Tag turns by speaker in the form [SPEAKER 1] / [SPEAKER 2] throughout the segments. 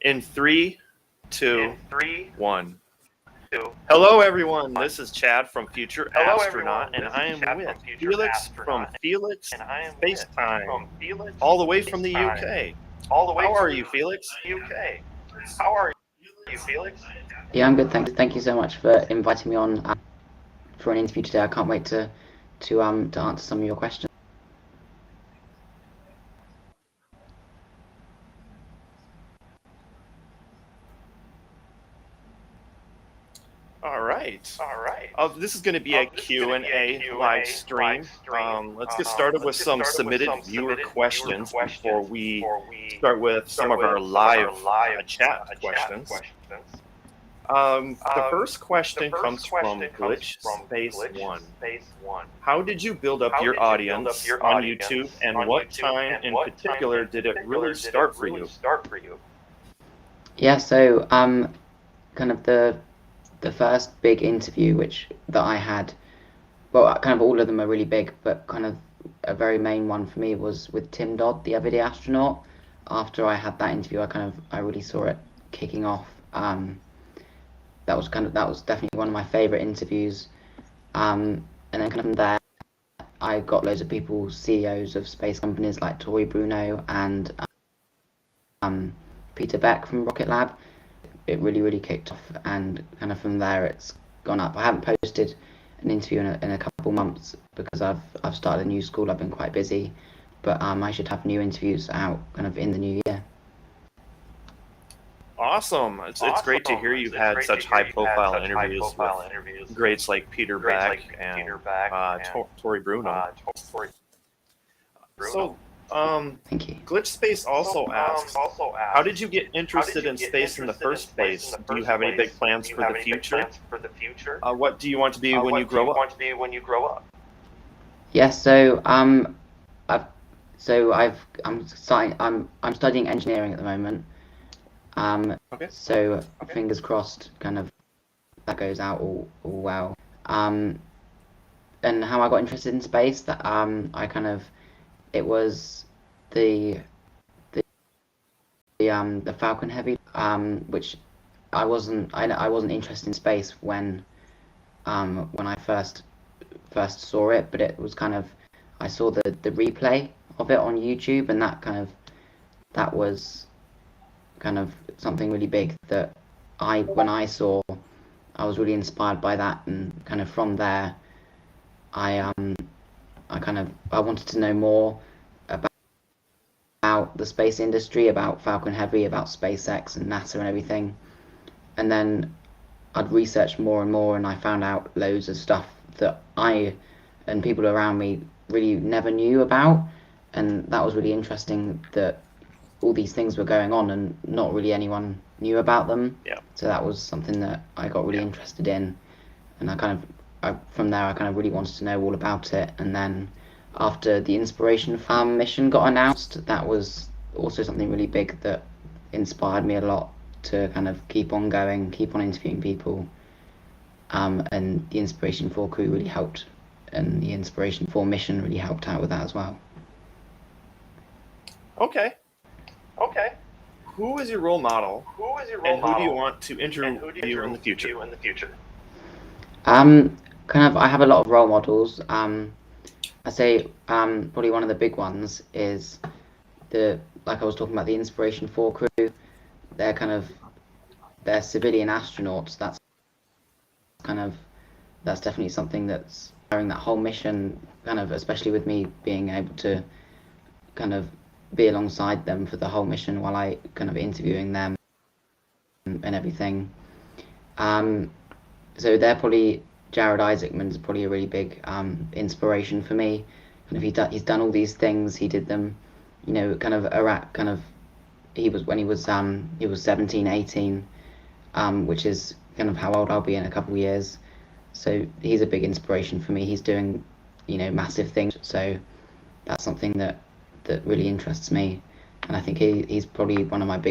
[SPEAKER 1] In 3, 2, 1. Hello, everyone. This is Chad from Future Astronaut, and I am with Felix from Felix Spacetime, all the way from the UK. How are you, Felix?
[SPEAKER 2] Yeah, I'm good. Thank you so much for inviting me on for an interview today. I can't wait to answer some of your questions.
[SPEAKER 1] All right. This is going to be a Q&A live stream. Let's get started with some submitted viewer questions before we start with some of our live chat questions. The first question comes from Glitch Space One. How did you build up your audience on YouTube, and what time in particular did it really start for you?
[SPEAKER 2] Yeah, so kind of the first big interview that I had, well, kind of all of them are really big, but kind of a very main one for me was with Tim Dodd, the everyday astronaut. After I had that interview, I really saw it kicking off. That was definitely one of my favorite interviews. And then kind of from there, I got loads of people, CEOs of space companies like Tory, Bruno, and Peter Beck from Rocket Lab. It really kicked off, and kind of from there it's gone up. I haven't posted an interview in a couple months because I've started a new school. I've been quite busy, but I should have new interviews out kind of in the new year.
[SPEAKER 1] Awesome. It's great to hear you've had such high-profile interviews with greats like Peter Beck and Tory Bruno. So,
[SPEAKER 2] Thank you.
[SPEAKER 1] Glitch Space also asks, how did you get interested in space in the first place? Do you have any big plans for the future? What do you want to be when you grow up?
[SPEAKER 2] Yeah, so I'm studying engineering at the moment.
[SPEAKER 1] Okay.
[SPEAKER 2] So fingers crossed, kind of that goes out all well. And how I got interested in space, that it was the Falcon Heavy, which I wasn't interested in space when I first saw it, but it was kind of, I saw the replay of it on YouTube, and that was kind of something really big that when I saw, I was really inspired by that, and kind of from there I wanted to know more about the space industry, about Falcon Heavy, about SpaceX and NASA and everything. And then I'd research more and more, and I found out loads of stuff that I and people around me really never knew about, and that was really interesting that all these things were going on and not really anyone knew about them.
[SPEAKER 1] Yeah.
[SPEAKER 2] So that was something that I got really interested in, and from there I really wanted to know all about it. And then after the Inspiration Farm mission got announced, that was also something really big that inspired me a lot to kind of keep on going, keep on interviewing people. And the Inspiration 4 crew really helped, and the Inspiration 4 mission really helped out with that as well.
[SPEAKER 1] Okay. Who is your role model? And who do you want to interview in the future?
[SPEAKER 2] I have a lot of role models. I say probably one of the big ones is like I was talking about, the Inspiration 4 crew. They're civilian astronauts. That's definitely something that's during that whole mission, especially with me being able to be alongside them for the whole mission while I interviewing them and everything. So they're probably, Jared Isaacman is probably a really big inspiration for me. He's done all these things. He did them, Iraq. He was 17, 18, which is kind of how old I'll be in a couple of years. So he's a big inspiration for me. He's doing, massive things. So that's something that really interests me, and I think he's probably one of my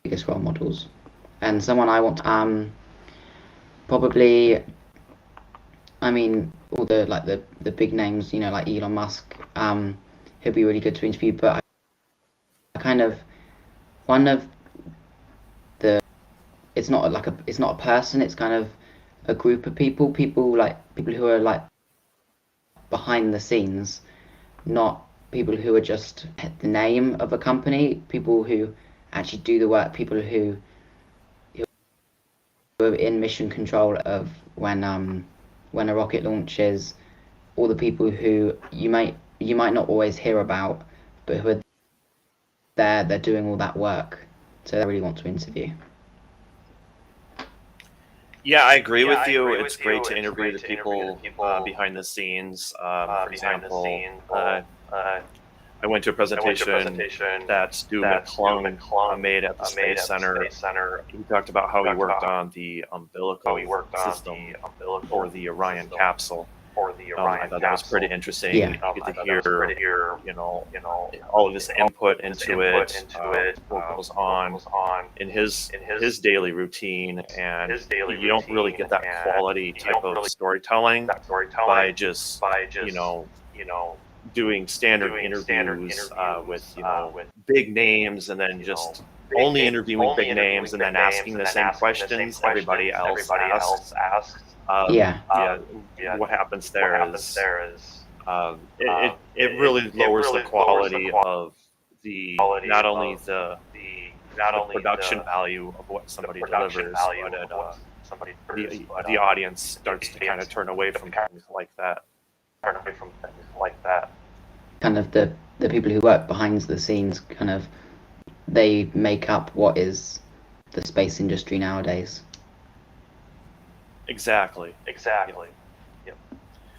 [SPEAKER 2] biggest role models. And someone I want to, probably, all the big names, like Elon Musk, he'll be really good to interview. But one of it's not a person. It's kind of a group of people who are like behind the scenes, not people who are just the name of a company. People who actually do the work. People who are in mission control of when a rocket launches. All the people who you might not always hear about, but who are there. They're doing all that work. So I really want to interview.
[SPEAKER 1] Yeah, I agree with you. It's great to interview the people behind the scenes. For example, I went to a presentation that Stu McClung made at the Space Center. He talked about how he worked on the umbilical system for the Orion capsule. I thought that was pretty interesting.
[SPEAKER 2] Yeah.
[SPEAKER 1] You get to hear, all of his input into it, what goes on in his daily routine, and you don't really get that quality type of storytelling by just doing standard interviews with big names, and then just only interviewing big names and then asking the same questions everybody else asks. What happens there is it really lowers the quality of not only the production value of what somebody delivers, but the audience starts to kind of turn away from things like that.
[SPEAKER 2] Kind of the people who work behind the scenes, kind of, they make up what is the space industry nowadays.
[SPEAKER 1] Exactly. Yep.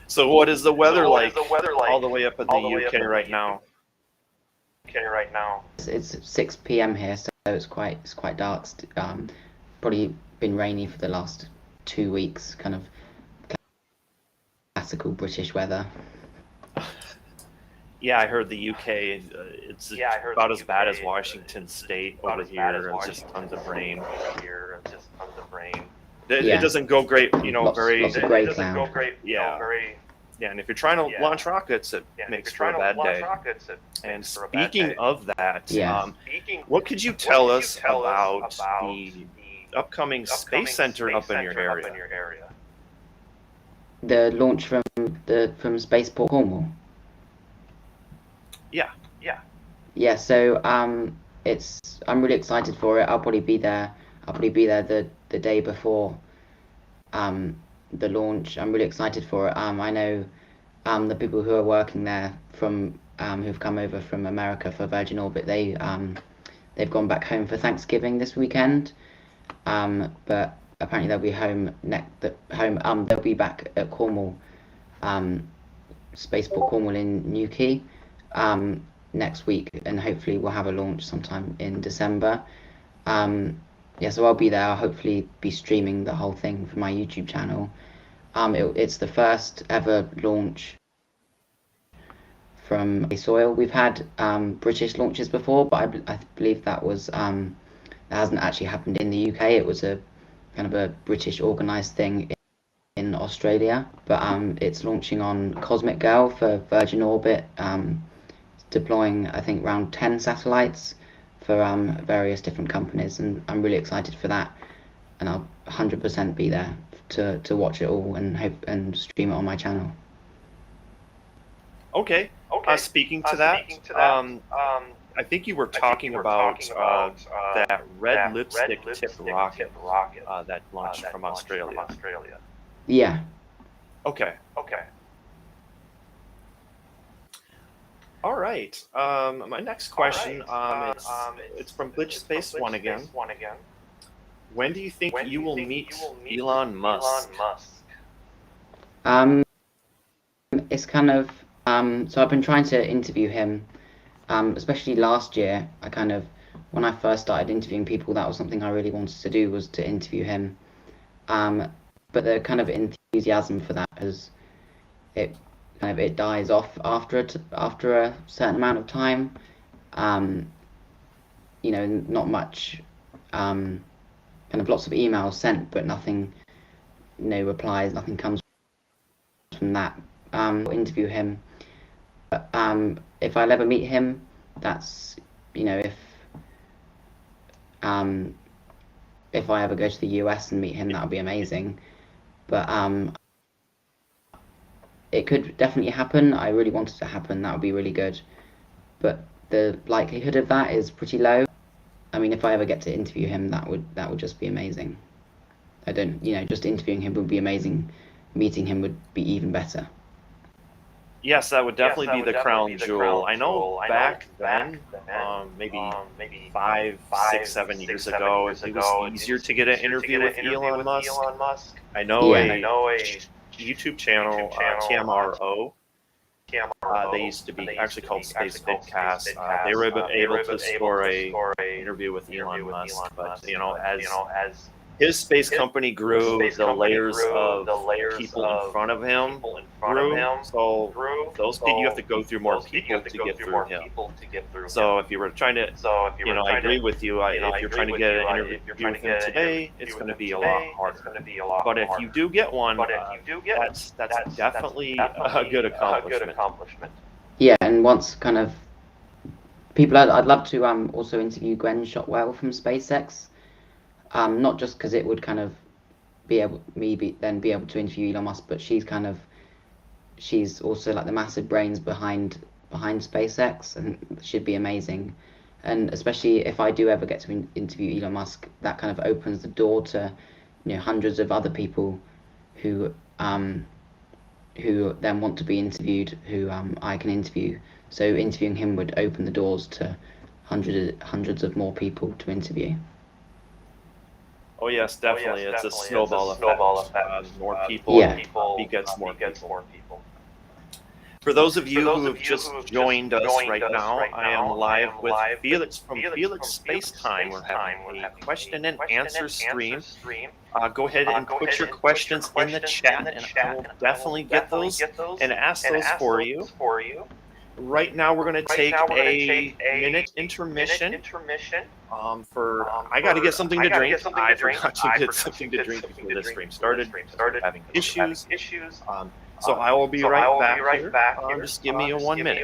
[SPEAKER 1] So what is the weather like all the way up in the UK right now?
[SPEAKER 2] It's 6 p.m. here, so it's quite dark. Probably been rainy for the last 2 weeks. Kind of classical British weather.
[SPEAKER 1] Yeah, I heard the UK. It's about as bad as Washington State over here. It's just tons of rain. It doesn't go great,
[SPEAKER 2] lots of grey cloud.
[SPEAKER 1] Yeah, and if you're trying to launch rockets, it makes for a bad day. And speaking of that, what could you tell us about the upcoming space center up in your area?
[SPEAKER 2] The launch from Spaceport Cornwall. Yeah. So I'm really excited for it. I'll probably be there the day before the launch. I'm really excited for it. I know the people who are working there from who've come over from America for Virgin Orbit. They've gone back home for Thanksgiving this weekend. But apparently they'll be home they'll be back at Cornwall, Spaceport Cornwall in Newquay, next week, and hopefully we'll have a launch sometime in December. So I'll be there. I'll hopefully be streaming the whole thing for my YouTube channel. It's the first ever launch from soil. We've had British launches before, but I believe that hasn't actually happened in the UK. It was a kind of a British organised thing in Australia, but it's launching on Cosmic Girl for Virgin Orbit, deploying I think around 10 satellites for various different companies, and I'm really excited for that, and I'll 100% be there to watch it all and stream it on my channel.
[SPEAKER 1] Okay. Speaking to that, I think you were talking about that red lipstick tipped rocket that launched from Australia.
[SPEAKER 2] Yeah.
[SPEAKER 1] Okay. All right. My next question, it's from Glitch Space One again. When do you think you will meet Elon Musk?
[SPEAKER 2] It's kind of so I've been trying to interview him, especially last year. When I first started interviewing people, that was something I really wanted to do, was to interview him. But the kind of enthusiasm for that it dies off after a certain amount of time. Not much, kind of lots of emails sent, but nothing, no replies, nothing comes from that. Interview him. But if I'll ever meet him, that's if if I ever go to the US and meet him, that would be amazing. But it could definitely happen. I really want it to happen. That would be really good. But the likelihood of that is pretty low. I mean, if I ever get to interview him, that would just be amazing. I don't, just interviewing him would be amazing. Meeting him would be even better.
[SPEAKER 1] Yes, that would definitely be the crown jewel. I know back then, maybe 5, 6, 7 years ago, it was easier to get an interview with Elon Musk. I know a YouTube channel, TMRO. They used to be actually called Space Vidcast. They were able to score a interview with Elon Musk, but as his space company grew, the layers of people in front of him grew. So those people, you have to go through more people to get through him. So if you were trying to, I agree with you. If you're trying to get an interview with him today, it's going to be a lot harder. But if you do get one, that's definitely a good accomplishment.
[SPEAKER 2] Yeah, and once kind of people, I'd love to also interview Gwen Shotwell from SpaceX. Not just because it would kind of be able to interview Elon Musk, but she's also like the massive brains behind SpaceX, and should be amazing. And especially if I do ever get to interview Elon Musk, that kind of opens the door to hundreds of other people who then want to be interviewed, who I can interview. So interviewing him would open the doors to hundreds of more people to interview.
[SPEAKER 1] Oh yes, definitely. It's a snowball effect. More people begets more people. For those of you who have just joined us right now, I am live with Felix from Felix Spacetime. We're having a question and answer stream. Go ahead and put your questions in the chat, and I will definitely get those and ask those for you. Right now, we're going to take a minute intermission. I got to get something to drink. I forgot to get something to drink before this stream started. Having issues. So I will be right back here. Just give me 1 minute.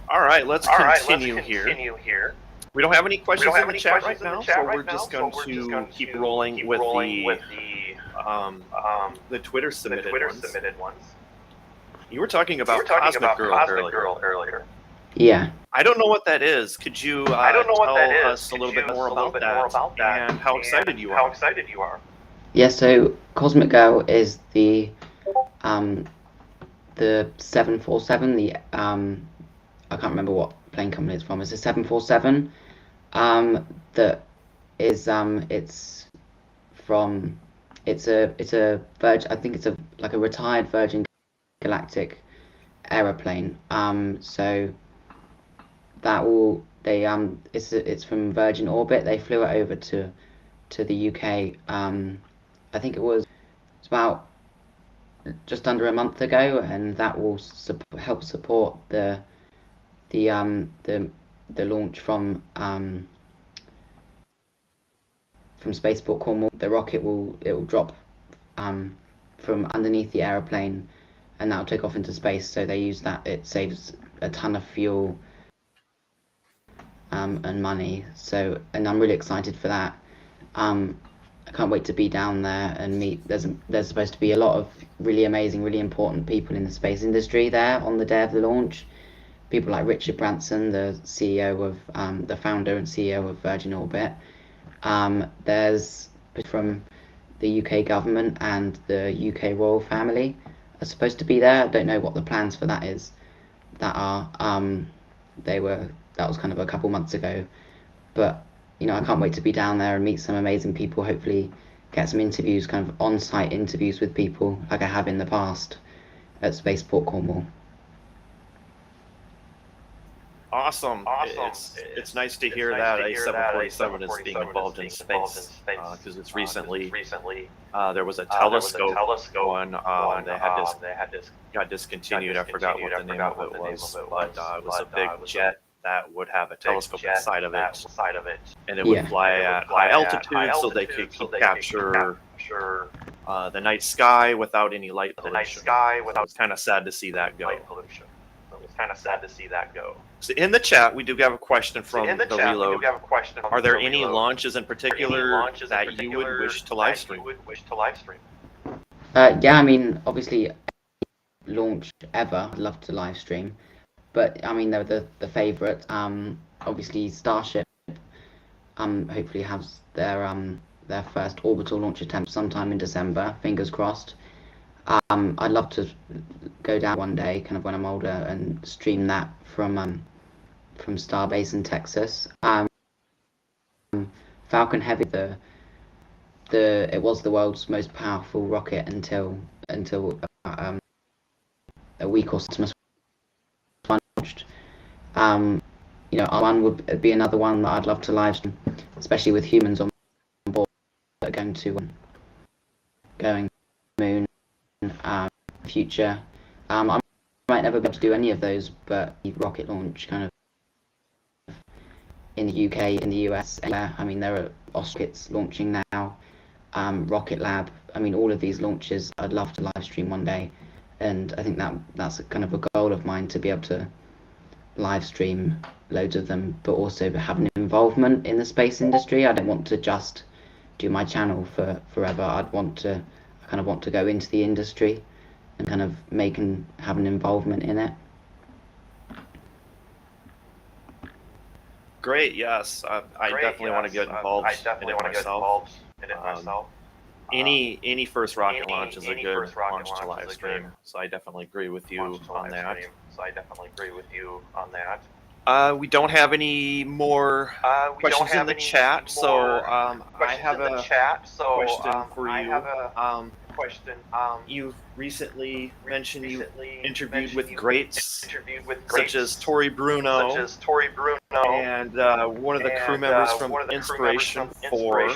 [SPEAKER 1] All right, let's continue here. We don't have any questions in the chat right now, so we're just going to keep rolling with the Twitter submitted ones. You were talking about Cosmic Girl earlier.
[SPEAKER 2] Yeah.
[SPEAKER 1] I don't know what that is. Could you tell us a little bit more about that and how excited you are?
[SPEAKER 2] Yeah, so Cosmic Girl is the 747, I can't remember what plane company it's from. It's a 747. That is it's a Virgin. I think it's like a retired Virgin Galactic aeroplane. So that it's from Virgin Orbit. They flew it over to the UK. I think it's about just under a month ago, and that will help support the launch from Spaceport Cornwall. The rocket it will drop from underneath the aeroplane, and that will take off into space. So they use that. It saves a ton of fuel and money. And I'm really excited for that. I can't wait to be down there and meet. There's supposed to be a lot of really amazing, really important people in the space industry there on the day of the launch. People like Richard Branson, the founder and CEO of Virgin Orbit. There's from the UK government and the UK royal family, are supposed to be there. I don't know what the plans for that is. That are that was kind of a couple months ago, but I can't wait to be down there and meet some amazing people. Hopefully, get some interviews, kind of on-site interviews with people like I have in the past at Spaceport Cornwall.
[SPEAKER 1] Awesome. It's nice to hear that A747 is being involved in space, because it's recently there was a telescope one that got discontinued. I forgot what the name of it was, but it was a big jet that would have a telescope inside of it, and it would fly at high altitude so they could capture the night sky without any light pollution. It's kind of sad to see that go. So in the chat, we do have a question from the Reload. Are there any launches in particular that you would wish to live stream?
[SPEAKER 2] Yeah, I mean, obviously, launch ever, I'd love to live stream. But I mean, they're the favourite. Obviously, Starship. Hopefully has their first orbital launch attempt sometime in December. Fingers crossed. I'd love to go down one day, kind of when I'm older, and stream that from Starbase in Texas. Falcon Heavy, it was the world's most powerful rocket until a week or so launched. R1 would be another one that I'd love to live stream, especially with humans on board that are going to the moon. Future. I might never be able to do any of those, but rocket launch kind of in the UK, in the US, anywhere. I mean, there are rockets launching now, Rocket Lab. I mean, all of these launches I'd love to live stream one day, and I think that's kind of a goal of mine, to be able to live stream loads of them, but also have an involvement in the space industry. I don't want to just do my channel for forever. I kind of want to go into the industry and kind of have an involvement in it.
[SPEAKER 1] Great, yes. I definitely want to get involved in it myself. Any first rocket launch is a good launch to live stream, so I definitely agree with you on that. We don't have any more questions in the chat, so I have a question for you. You've recently mentioned you interviewed with greats such as Tory Bruno, and one of the crew members from Inspiration 4.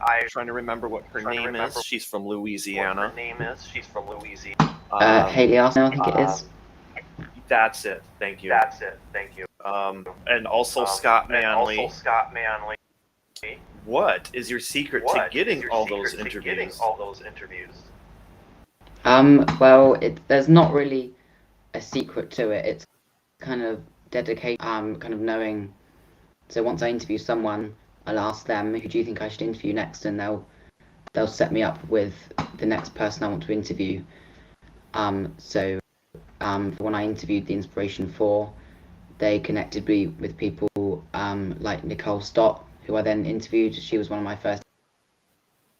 [SPEAKER 1] I'm trying to remember what her name is. She's from Louisiana.
[SPEAKER 2] Haley Arsenal, I think it is.
[SPEAKER 1] That's it. Thank you. And also Scott Manley. What is your secret to getting all those interviews?
[SPEAKER 2] Well, there's not really a secret to it. It's kind of dedicated, kind of knowing. So once I interview someone, I'll ask them, who do you think I should interview next, and they'll set me up with the next person I want to interview. So when I interviewed the Inspiration 4, they connected me with people like Nicole Stott, who I then interviewed. She was one of my first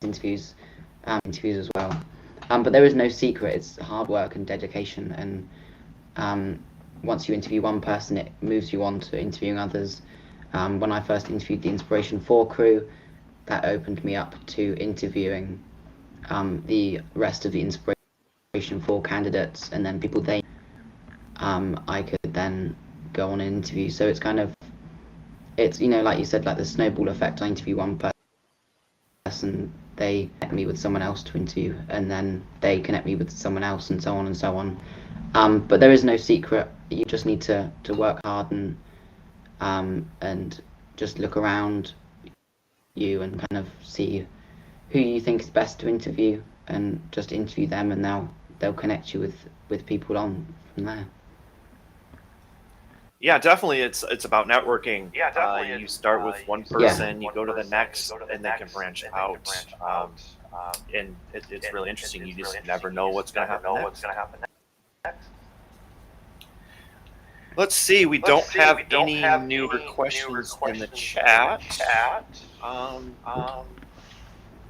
[SPEAKER 2] interviews as well. But there is no secret. It's hard work and dedication, and once you interview one person, it moves you on to interviewing others. When I first interviewed the Inspiration 4 crew, that opened me up to interviewing the rest of the Inspiration 4 candidates, and then people I could then go on and interview. So it's kind of, like you said, like the snowball effect. I interview one person, they connect me with someone else to interview, and then they connect me with someone else, and so on and so on. But there is no secret. You just need to work hard and just look around you and kind of see who you think is best to interview, and just interview them, and they'll connect you with people on from there.
[SPEAKER 1] Yeah, definitely. It's about networking. You start with one person, you go to the next, and they can branch out. And it's really interesting. You just never know what's going to happen next. Let's see. We don't have any newer questions in the chat.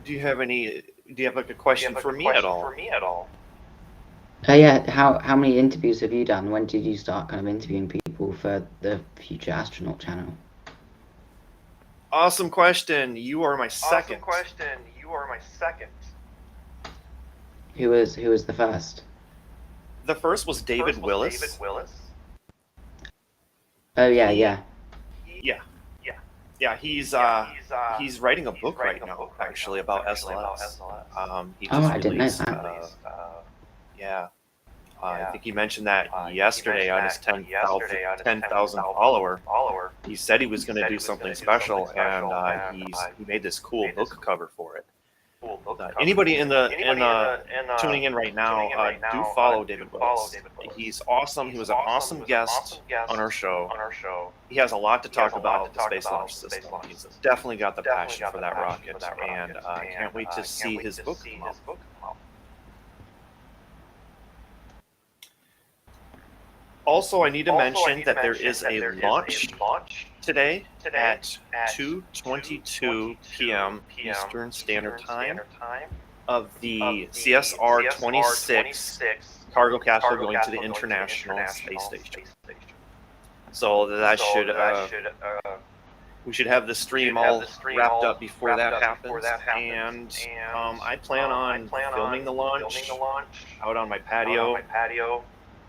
[SPEAKER 1] Do you have like a question for me at all?
[SPEAKER 2] Yeah. How many interviews have you done? When did you start kind of interviewing people for the Future Astronaut channel?
[SPEAKER 1] Awesome question. You are my second.
[SPEAKER 2] Who was the first?
[SPEAKER 1] The first was David Willis.
[SPEAKER 2] Oh yeah, yeah.
[SPEAKER 1] Yeah, he's writing a book right now, actually, about SLS. He
[SPEAKER 2] Oh,
[SPEAKER 1] just
[SPEAKER 2] I didn't know
[SPEAKER 1] released,
[SPEAKER 2] that.
[SPEAKER 1] yeah. I think he mentioned that yesterday on his 10,000 follower. He said he was going to do something special, and he made this cool book cover for it. Anybody in the tuning in right now, do follow David Willis. He's awesome. He was an awesome guest on our show. He has a lot to talk about the space launch system. He's definitely got the passion for that rocket, and I can't wait to see his book come out. Also, I need to mention that there is a launch today at 2:22 p.m. Eastern Standard Time of the CSR-26 cargo capsule going to the International Space Station. So that should we should have the stream all wrapped up before that happens. And I plan on filming the launch out on my patio.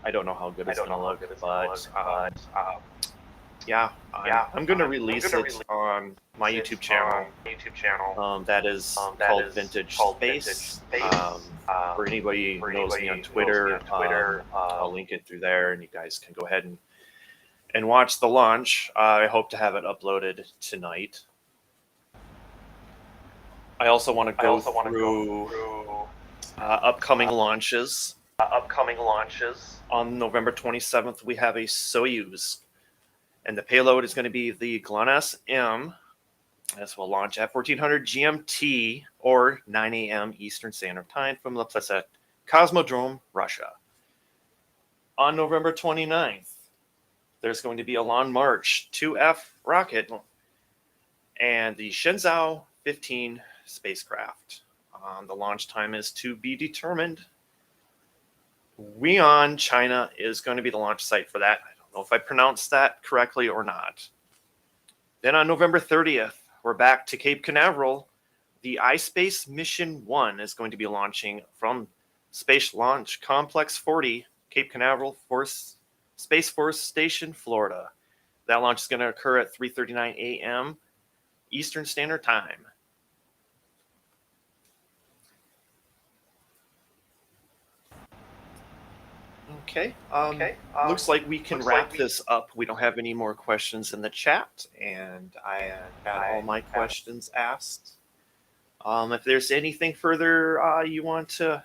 [SPEAKER 1] I don't know how good it's going to look, but yeah, I'm going to release it on my YouTube channel. That is called Vintage Space. For anybody who knows me on Twitter, I'll link it through there, and you guys can go ahead and watch the launch. I hope to have it uploaded tonight. I also want to go through upcoming launches. On November 27th, we have a Soyuz, and the payload is going to be the GLONASS M. This will launch at 1400 GMT or 9 a.m. Eastern Standard Time from La Placette Cosmodrome, Russia. On November 29th, there's going to be a Long March 2F rocket and the Shenzhou 15 spacecraft. The launch time is to be determined. Wuhan, China is going to be the launch site for that. I don't know if I pronounced that correctly or not. Then on November 30th, we're back to Cape Canaveral. The iSpace Mission 1 is going to be launching from Space Launch Complex 40, Cape Canaveral Space Force Station, Florida. That launch is going to occur at 3:39 a.m. Eastern Standard Time. Okay. Looks like we can wrap this up. We don't have any more questions in the chat, and I had all my questions asked. If there's anything further you want to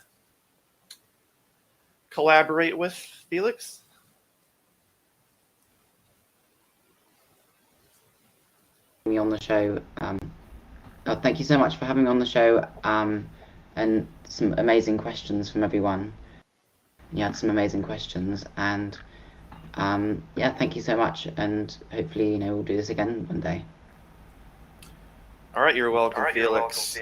[SPEAKER 1] collaborate with, Felix?
[SPEAKER 2] Me on the show. Thank you so much for having me on the show, and some amazing questions from everyone. You had some amazing questions, and yeah, thank you so much, and hopefully, we'll do this again one day.
[SPEAKER 1] All right, you're welcome, Felix.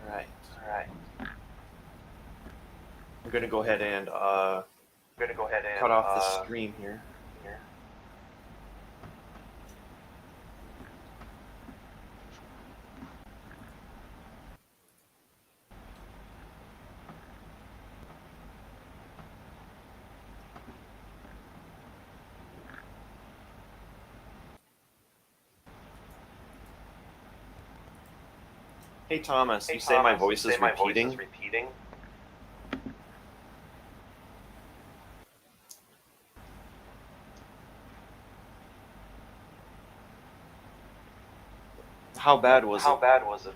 [SPEAKER 1] All right. I'm gonna go ahead and cut off the stream here. Hey Thomas, you say my voice is repeating? How bad was it?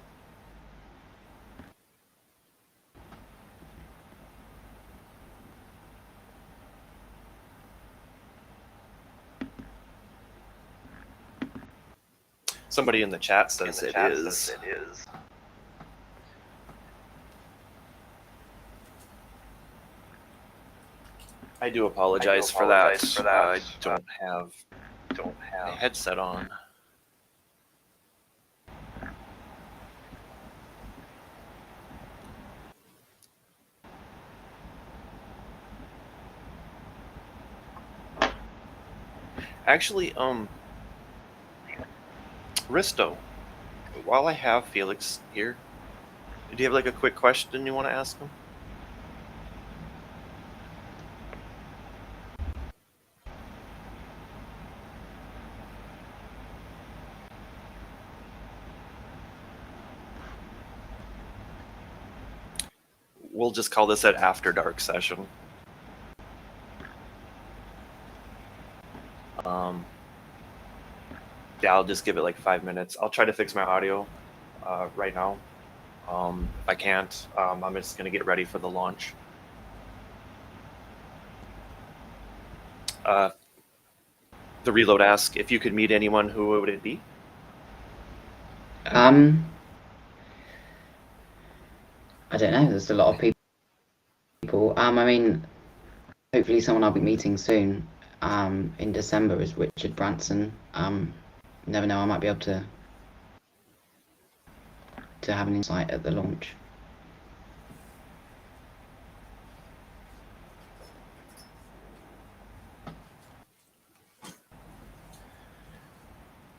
[SPEAKER 1] Somebody in the chat says it is. I do apologize for that. I don't have a headset on. Actually, Risto, while I have Felix here, do you have like a quick question you want to ask him? We'll just call this an after dark session. Yeah, I'll just give it like 5 minutes. I'll try to fix my audio right now. If I can't, I'm just gonna get ready for the launch. The reload asks if you could meet anyone, who would it be?
[SPEAKER 2] I don't know. There's a lot of people. I mean, hopefully someone I'll be meeting soon. In December is Richard Branson. Never know. I might be able to have an insight at the launch.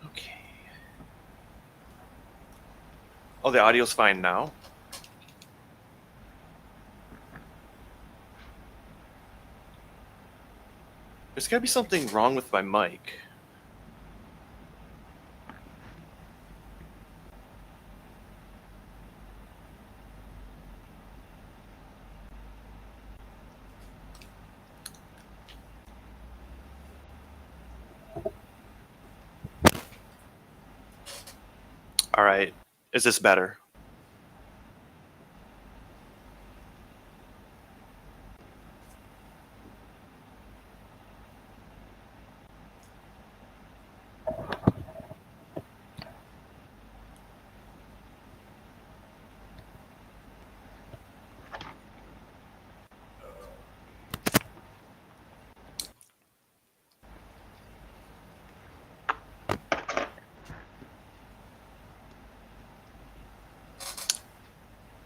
[SPEAKER 1] Okay. Oh, the audio's fine now. There's gotta be something wrong with my mic. All right, is this better?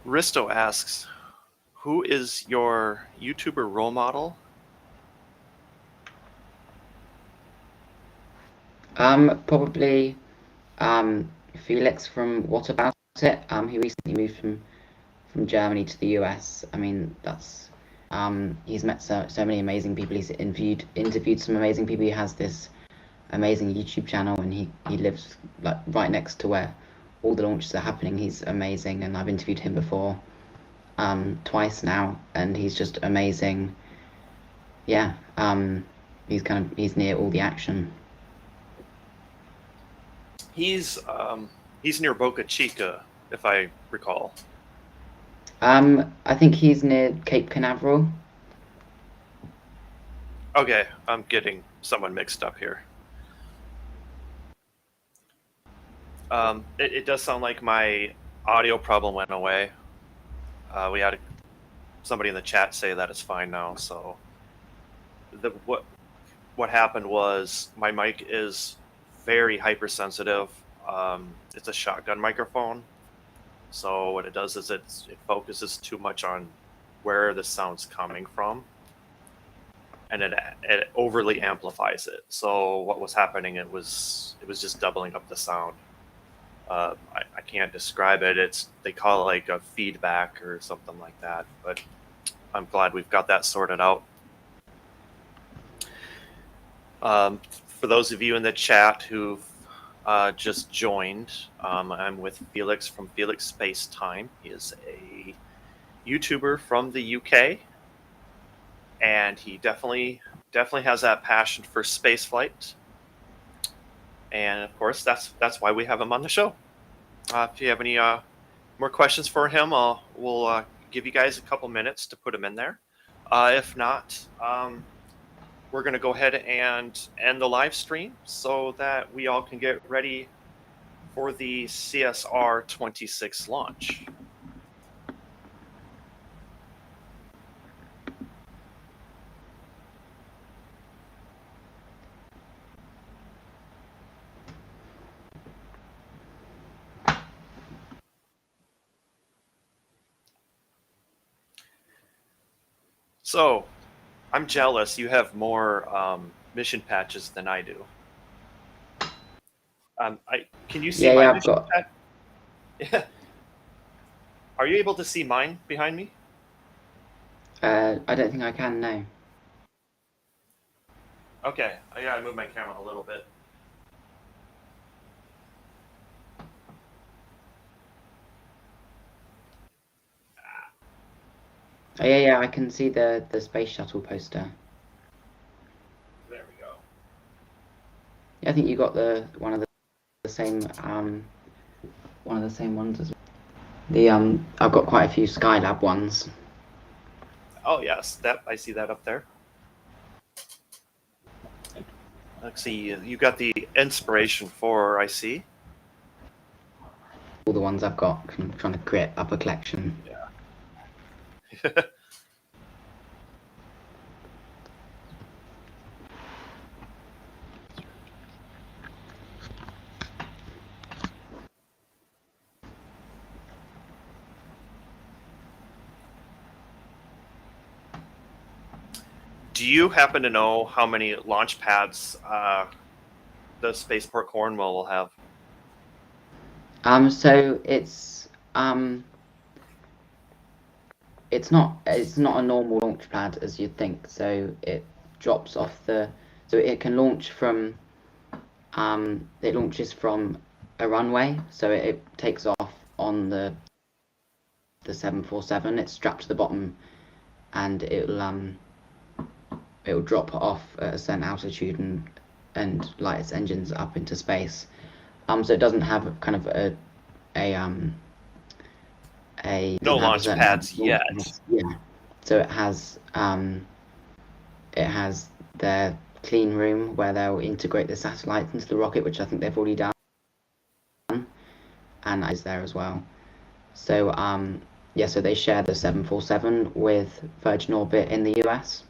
[SPEAKER 1] Risto asks, who is your YouTuber role model?
[SPEAKER 2] Probably Felix from What About It. He recently moved from Germany to the US. I mean, that's he's met so many amazing people. He's interviewed some amazing people. He has this amazing YouTube channel, and he lives like right next to where all the launches are happening. He's amazing, and I've interviewed him before twice now, and he's just amazing. Yeah, he's near all the action.
[SPEAKER 1] He's near Boca Chica, if I recall.
[SPEAKER 2] I think he's near Cape Canaveral.
[SPEAKER 1] Okay, I'm getting someone mixed up here. It does sound like my audio problem went away. We had somebody in the chat say that it's fine now. So what happened was my mic is very hypersensitive. It's a shotgun microphone. So what it does is it focuses too much on where the sound's coming from, and it overly amplifies it. So what was happening? It was just doubling up the sound. I can't describe it. They call it like a feedback or something like that. But I'm glad we've got that sorted out. For those of you in the chat who've just joined, I'm with Felix from Felix Space Time. He is a YouTuber from the UK, and he definitely has that passion for spaceflight. And of course, that's why we have him on the show. If you have any more questions for him, we'll give you guys a couple minutes to put him in there. If not, we're going to go ahead and end the live stream so that we all can get ready for the CSR 26 launch. So, I'm jealous. You have more mission patches than I do. Can you see
[SPEAKER 2] Yeah,
[SPEAKER 1] my
[SPEAKER 2] yeah, I've
[SPEAKER 1] mission
[SPEAKER 2] got.
[SPEAKER 1] patch? Yeah. Are you able to see mine behind me?
[SPEAKER 2] I don't think I can. No.
[SPEAKER 1] Okay, I gotta move my camera a little bit.
[SPEAKER 2] Oh, yeah, yeah, I can see the space shuttle poster.
[SPEAKER 1] There we go.
[SPEAKER 2] Yeah, I think you got one of the same ones as well. I've got quite a few Skylab ones.
[SPEAKER 1] Oh yes, I see that up there. Let's see, you got the Inspiration 4, I see.
[SPEAKER 2] All the ones I've got. I'm trying to create up a collection.
[SPEAKER 1] Yeah. Do you happen to know how many launch pads the Spaceport Cornwall will have?
[SPEAKER 2] So it's not a normal launch pad as you'd think. So it drops off so it can launch from it launches from a runway. So it takes off on the 747. It's strapped to the bottom, and it'll drop off at a certain altitude and light its engines up into space. So it doesn't have kind of a
[SPEAKER 1] No launch pads yet.
[SPEAKER 2] Yeah. So it has their clean room where they'll integrate the satellites into the rocket, which I think they've already done, and is there as well. So yeah, so they share the 747 with Virgin Orbit in the US.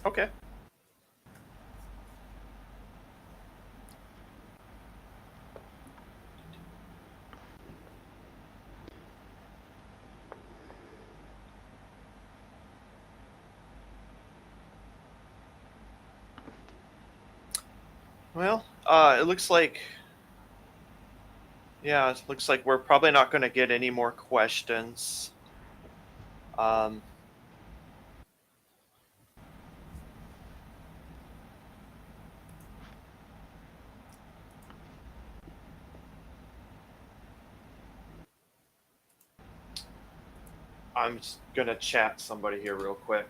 [SPEAKER 1] Okay. Well, it looks like, yeah, it looks like we're probably not going to get any more questions. I'm just going to chat somebody here real quick.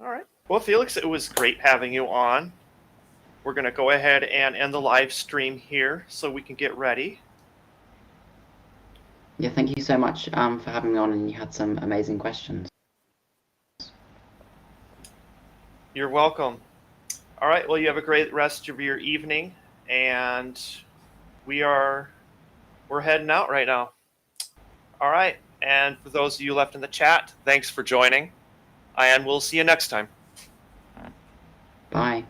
[SPEAKER 1] All right. Well, Felix, it was great having you on. We're going to go ahead and end the live stream here so we can get ready.
[SPEAKER 2] Yeah, thank you so much for having me on, and you had some amazing questions.
[SPEAKER 1] You're welcome. All right. Well, you have a great rest of your evening, and we're heading out right now. All right. And for those of you left in the chat, thanks for joining, and we'll see you next time.
[SPEAKER 2] Bye.